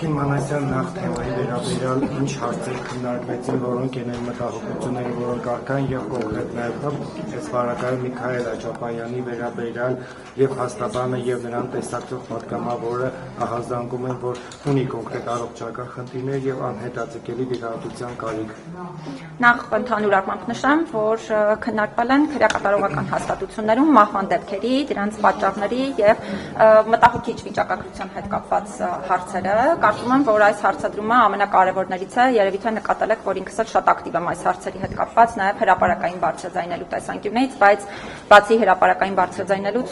Տիկին Մանասյան նախ թեմայի վերաբերյալ ինչ հարցեր քննարկվեցին, որոնք են այն մտահոգությունները, որոնք առկան եւ կոնկրետ նաեւ այս վարակայում Միքայել Աջապայանի վերաբերյալ եւ հաստաբանը եւ նրան տեսակցող պատգամավորը ահազանգում են, որ ունի կոնկրետ առողջական խնդիրներ եւ անհետաձգելի վիրահատության կարիք։ Նախ ընդհանուր առմամբ նշեմ, որ քննարկվել են քրեակատարողական հաստատություններում մահվան դեպքերի, դրանց պատճառների եւ մտահոգիչ վիճակագրության հետ կապված հարցերը։ Կարծում եմ, որ այս հարցադրումը ամենակարևորներից է, երևի թե նկատել եք, որ ինքս էլ շատ ակտիվ եմ այս հարցերի հետ կապված, նաեւ հրապարակային բարձրաձայնելու տեսանկյունից, բայց բացի հրապարակային բարձրաձայնելուց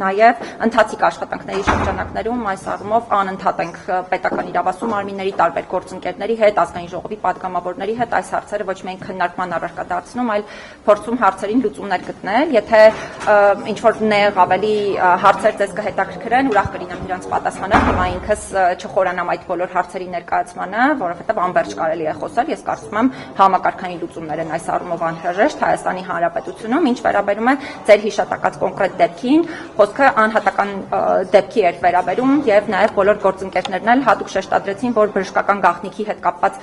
նաեւ ընթացիկ աշխատանքների շրջանակներում այս առումով անընդհատ ենք պետական իրավասու մարմինների տարբեր գործընկերների հետ, ազգային ժողովի պատգամավորների հետ այս հարցերը ոչ միայն քննարկման առարկա դարձնում, այլ փորձում հարցերին լուծումներ գտնել։ Եթե ինչ որ նեղ ավելի հարցեր ձեզ կհետաքրքրեն, ուրախ կլինեմ նրանց պատասխանել։ Հիմա ինքս չխորանամ այդ բոլոր հարցերի ներկայացմանը, որովհետև անվերջ կարելի է խոսել։ Ես կարծում եմ համակարգային լուծումներ են այս առումով անհրաժեշտ Հայաստանի Հանրապետությունում, ինչ վերաբերում է ձեր հիշատակած կոնկրետ դեպքին, խոսքը անհատական դեպքի էր վերաբերում եւ նաեւ բոլոր գործընկերներն էլ հատուկ շեշտադրեցին, որ բժշկական գաղտնիքի հետ կապված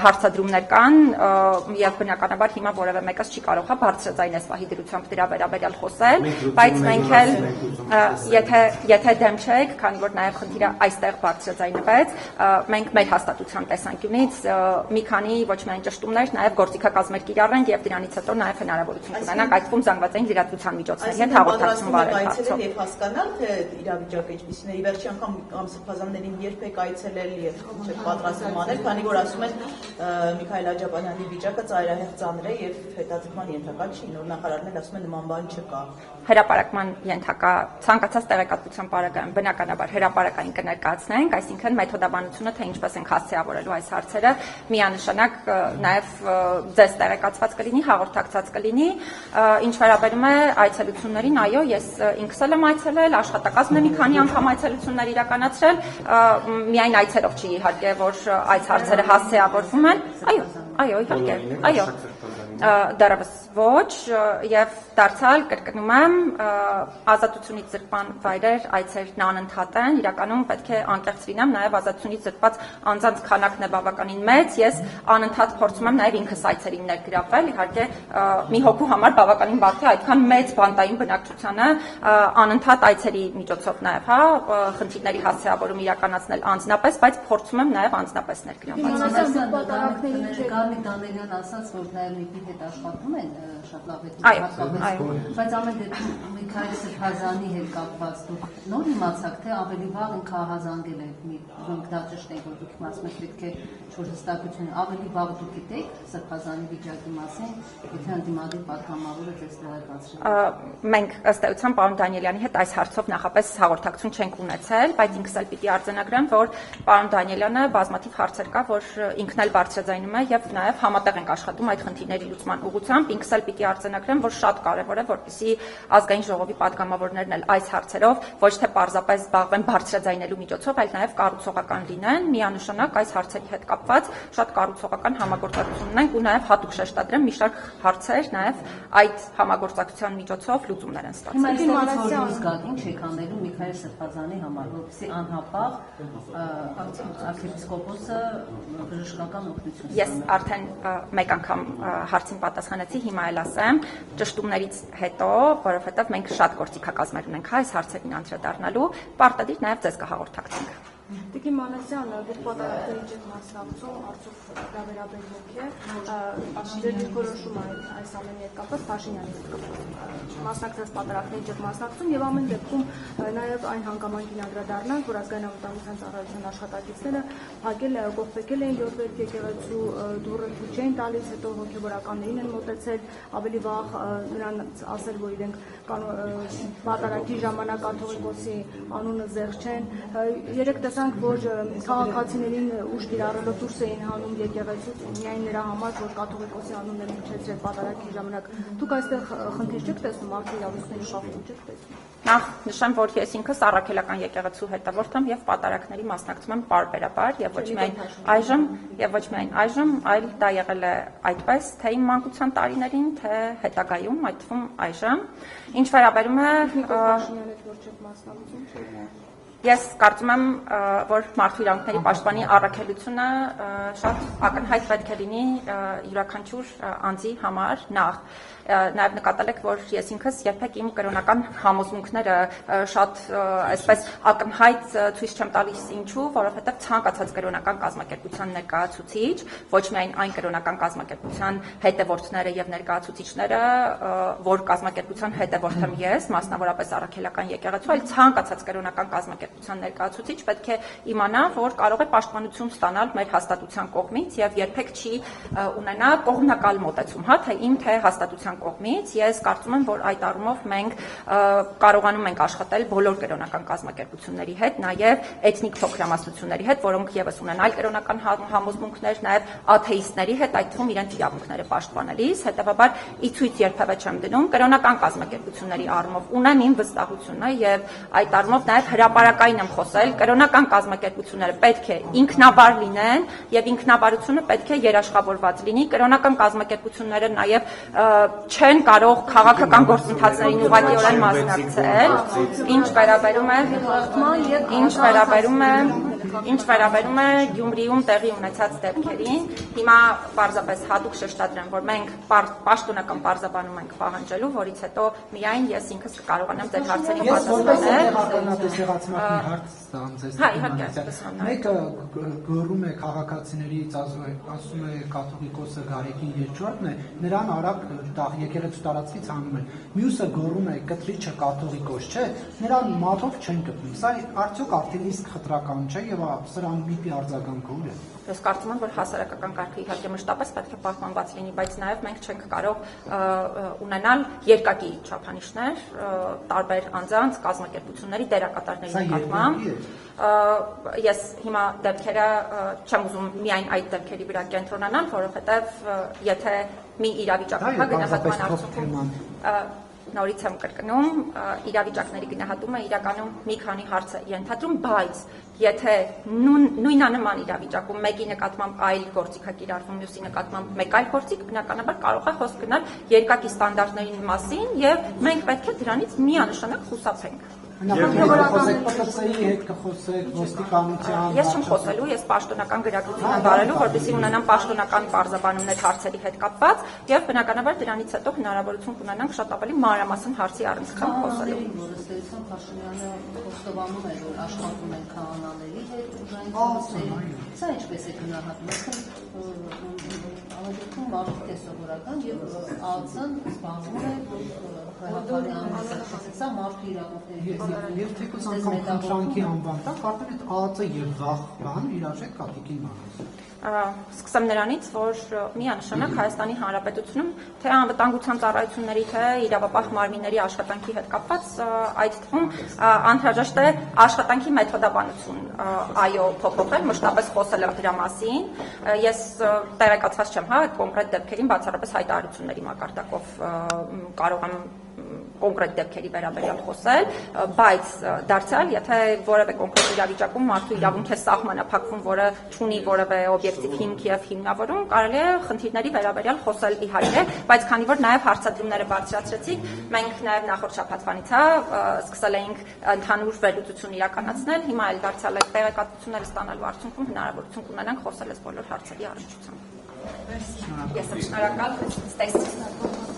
հարցադրումներ կան եւ բնականաբար հիմա որևէ մեկս չի կարող բարձրաձայն այս պահի դրությամբ դրա վերաբերյալ խոսել, բայց մենք էլ եթե դեմ չեք, քանի որ նաեւ խնդիրը այստեղ բարձրաձայնվեց, մենք մեր հաստատության տեսանկյունից մի քանի ոչ միայն ճշտումներ, նաեւ գործիքակազմեր կիրառենք եւ դրանից հետո նաեւ հնարավորություն կունենանք այդ թվում զանգվածային լրատվության միջոցների հետ հաղորդակցություն վարել եւ հասկանալ թե իրավիճակը ինչպիսին է։ Վերջի անգամ ամսափազաններին երբեք այցելել եւ չեք պատրաստվում անել, քանի որ ասում են Միքայել Աջապայանի վիճակը ծայրահեղ ծանր է եւ հետաձգման ենթակա չի։ Նոր նախարարն էլ ասում է նման բան չկա։ Հրապարակման ենթակա ցանկացած տեղեկատվության պարագայում բնականաբար հրապարակային կներկայացնենք, այսինքն մեթոդաբանությունը թե ինչպես ենք հասցեավորելու այս հարցերը միանշանակ նաեւ ձեզ տեղեկացված կլինի, հաղորդակցած կլինի։ Ինչ վերաբերում է այցելություններին, այո, ես ինքս էլ եմ այցելել, աշխատակազմն է մի քանի անգամ այցելություններ իրականացրել, միայն այցերով չի իհարկե, որ այս հարցերը հասցեավորվում են։ Այո, իհարկե, այո։ Դեռևս ոչ եւ դարձյալ կրկնում եմ ազատությունից զրկման վայրեր այցերն անընդհատ են իրականում պետք է անկեղծ լինեմ նաեւ ազատությունից զրկված անձանց քանակն է բավականին մեծ ես անընդհատ փորձում եմ նաեւ ինքս այցերին ներգրավվել իհարկե մի հոգու համար բավականին բարդ է այդքան մեծ բանտային բնակչությանը անընդհատ այցերի միջոցով նաեւ խնդիրների հասցեավորում իրականացնել անձնապես բայց փորձում եմ նաեւ անձնապես ներգրավվել ասաց որ նաեւ հետ աշխատում են շատ լավ հետ բայց ամեն դեպքում Միքայել Սրբազանի հետ կապված դուք նոր իմացաք թե ավելի վաղ ինքը ահազանգել է դուք դա ճիշտ է որ դուք ասում եք պետք է ինչ-որ հստակություն ավելի վաղ դուք գիտեք Սրբազանի վիճակի մասին եթե անդիմադիր պատգամավորը ձեզ տեղեկացրել մենք ըստ էության պարոն Դանիելյանի հետ այս հարցով նախապես հաղորդակցություն չենք ունեցել բայց ինքս էլ պիտի արձանագրեմ որ պարոն Դանիելյանը բազմաթիվ հարցեր կա որ ինքն էլ բարձրաձայնում է եւ նաեւ համատեղ ենք աշխատում այդ խնդիրների լուծման ուղղությամբ ինքս էլ պիտի արձանագրեմ որ շատ կարեւոր է որպեսզի ազգային ժողովի պատգամավորներն էլ այս հարցերով ոչ թե պարզապես զբաղվեն բարձրաձայնելու միջոցով այլ նաեւ կառուցողական լինեն միանշանակ այս հարցերի հետ կապված շատ կառուցողական համագործակցություն ունենք ու նաեւ հատուկ շեշտադրեմ մի շարք հարցեր նաեւ այդ համագործակցության միջոցով լուծումներ են ստացել Հիմա ինչ եք անելու Միքայել Սրբազանի համար որպեսզի անհապաղ arczepiskopos-ը բժշկական օգնություն Ես արդեն մեկ անգամ հարցին պատասխանեցի, հիմա էլ ասեմ, ճշտումներից հետո, որովհետև մենք շատ գործիքակազմեր ունենք այս հարցերին անդրադառնալու, պարտադիր նաև ձեզ կհաղորդակցենք։ Տիկին Մանասյան, դուք պատահականին չեք մասնակցում, արդյոք դա վերաբերվող է, ձեր դիրքորոշումը այս ամենի հետ կապված Փաշինյանի հետ կապված մասնակցած պատահականին չեք մասնակցում եւ ամեն դեպքում նաեւ այն հանգամանքին անդրադառնանք, որ ազգային անվտանգության ծառայության աշխատակիցները փակել կողպեկել են յորվերք եկեղեցու դուռը ցույց են տալիս, հետո հոգեվորականներին են մոտեցել, ավելի վաղ նրանց ասել, որ իրենք պատարագի ժամանակ կաթողիկոսի անունը զեղչեն, երեք տեսանք, որ քաղաքացիներին ուժ կիրառելով դուրս էին հանում եկեղեցուց, միայն նրա համար, որ կաթողիկոսի անունն են հնչեցրել պատարագի ժամանակ։ Դուք այստեղ խնդիր չեք տեսնում, մարդու իրավունքների խախտում չեք տեսնում։ Նախ նշեմ, որ ես ինքս առաքելական եկեղեցու հետևորդ եմ եւ պատարագների մասնակցում եմ պարբերաբար եւ ոչ միայն այժմ, այլ դա եղել է այդպես, թե իմ մանկության տարիներին, թե հետագայում, այդ թվում այժմ։ Ինչ վերաբերում է Ես կարծում եմ, որ մարդու իրավունքների պաշտպանի առաքելությունը շատ ակնհայտ պետք է լինի յուրաքանչյուր անձի համար նախ։ Նաև նկատել եք, որ ես ինքս երբեք իմ կրոնական համոզմունքները շատ այսպես ակնհայտ ցույց չեմ տալիս ինչու, որովհետև ցանկացած կրոնական կազմակերպության ներկայացուցիչ, ոչ միայն այն կրոնական կազմակերպության հետևորդները եւ ներկայացուցիչները, որ կազմակերպության հետևորդ եմ ես, մասնավորապես առաքելական եկեղեցու, այլ ցանկացած կրոնական կազմակերպության ներկայացուցիչ պետք է իմանա, որ կարող է պաշտպանություն ստանալ մեր հաստատության կողմից եւ երբեք չի ունենա կողմնակալ մոտեցում, հա, թե իմ թե հաստատության կողմից։ Ես կարծում եմ, որ այդ առումով մենք կարողանում ենք աշխատել բոլոր կրոնական կազմակերպությունների հետ, նաև էթնիկ փոքրամասնությունների հետ, որոնք եւս ունեն այլ կրոնական համոզմունքներ, նաև աթեիստների հետ, այդ թվում իրենց իրավունքները պաշտպանելիս, հետեւաբար ի ցույց երբևէ չեմ դնում կրոնական կազմակերպությունների առումով ունեմ իմ վստահությունը եւ այդ առումով նաև հրապարակային եմ խոսել, կրոնական կազմակերպությունները պետք է ինքնաբար լինեն եւ ինքնաբարությունը պետք է երաշխավորված լինի, կրոնական կազմակերպությունները նաև չեն կարող քաղաքական գործընթացներին ուղղակիորեն մասնակցել, ինչ վերաբերում է Գյումրիում տեղի ունեցած դեպքերին, հիմա պարզապես հատուկ շեշտադրեմ, որ մենք պաշտոնական պարզաբանում ենք պահանջելու, որից հետո միայն ես ինքս կկարողանամ ձեր հարցերին պատասխանել։ Մեկը գոռում է քաղաքացիներից, ասում է կաթողիկոսը Գարեգին Երջորդն է, նրան արագ եկեղեցու տարածքից հանում են։ Մյուսը գոռում է կտրիչը կաթողիկոս չէ, նրան մատով չեն կտրում։ Սա արդյոք արդեն իսկ խտրական չէ եւ սրան պիտի արձագանքը ուր է։ Ես կարծում եմ, որ հասարակական կարգը իհարկե մշտապես պետք է պահպանված լինի, բայց նաև մենք չենք կարող ունենալ երկակի չափանիշներ տարբեր անձանց կազմակերպությունների դերակատարների նկատմամբ։ Ես հիմա դեպքերը չեմ ուզում միայն այդ դեպքերի վրա կենտրոնանալ, որովհետև եթե մի իրավիճակի գնահատման արդյունքում նորից եմ կրկնում, իրավիճակների գնահատումը իրականում մի քանի հարց է ենթադրում, բայց եթե նույնանման իրավիճակում մեկի նկատմամբ այլ գործիք է կիրառվում, մյուսի նկատմամբ մեկ այլ գործիք, բնականաբար կարող է խոսք գնալ երկակի ստանդարտների մասին եւ մենք պետք է դրանից միանշանակ խուսափենք։ ՊՏՑ-ի հետ կխոսեք, ոստիկանության։ Ես չեմ խոսելու, ես պաշտոնական գրագրություն եմ վարելու, որպեսզի ունենամ պաշտոնական պարզաբանումներ հարցերի հետ կապված եւ բնականաբար դրանից հետո հնարավորություն կունենանք շատ ավելի մանրամասն հարցի առնչությամբ խոսելու։ Ստեյցիոն Փաշինյանը խոստովանում է, որ աշխատում են քահանաների հետ ուժային ծառայությունների։ Սա ինչպես է գնահատում։ Ավանդույթում մարդիկ է սովորական եւ ԱԱՑ-ն զբաղվում է հայհարի անհասարակացի, սա մարդու իրավունքների Եվ թեկուզ անգամ խնդրանքի անվան տակ, արդեն այդ ԱԱՑ-ը եւ վաղ բան իրար հետ կատիկին բան։ Սկսեմ նրանից, որ միանշանակ Հայաստանի Հանրապետությունում թե անվտանգության ծառայությունների, թե իրավապահ մարմինների աշխատանքի հետ կապված այդ թվում անհրաժեշտ է աշխատանքի մեթոդաբանություն այո փոփոխել, մշտապես խոսել եմ դրա մասին։ Ես տեղեկացված չեմ, հա, այդ կոնկրետ դեպքերին բացառապես հայտարարությունների մակարդակով կարող եմ կոնկրետ դեպքերի վերաբերյալ խոսել, բայց դարձյալ, եթե որևէ կոնկրետ իրավիճակում մարդու իրավունք է սահմանափակվում, որը չունի որևէ օբյեկտիվ հիմք եւ հիմնավորում, կարելի է խնդիրների վերաբերյալ խոսել իհարկե, բայց քանի որ նաեւ հարցադրումները բարձրացրեցիք, մենք նաեւ նախորդ շաբաթվանից սկսել էինք ընդհանուր վերլուծություն իրականացնել, հիմա էլ դարձյալ այդ տեղեկատվությունները ստանալու արդյունքում հնարավորություն կունենանք խոսել այս բոլոր հարցերի առնչությամբ։ Ես եմ շնորհակալ, ստեսնենք։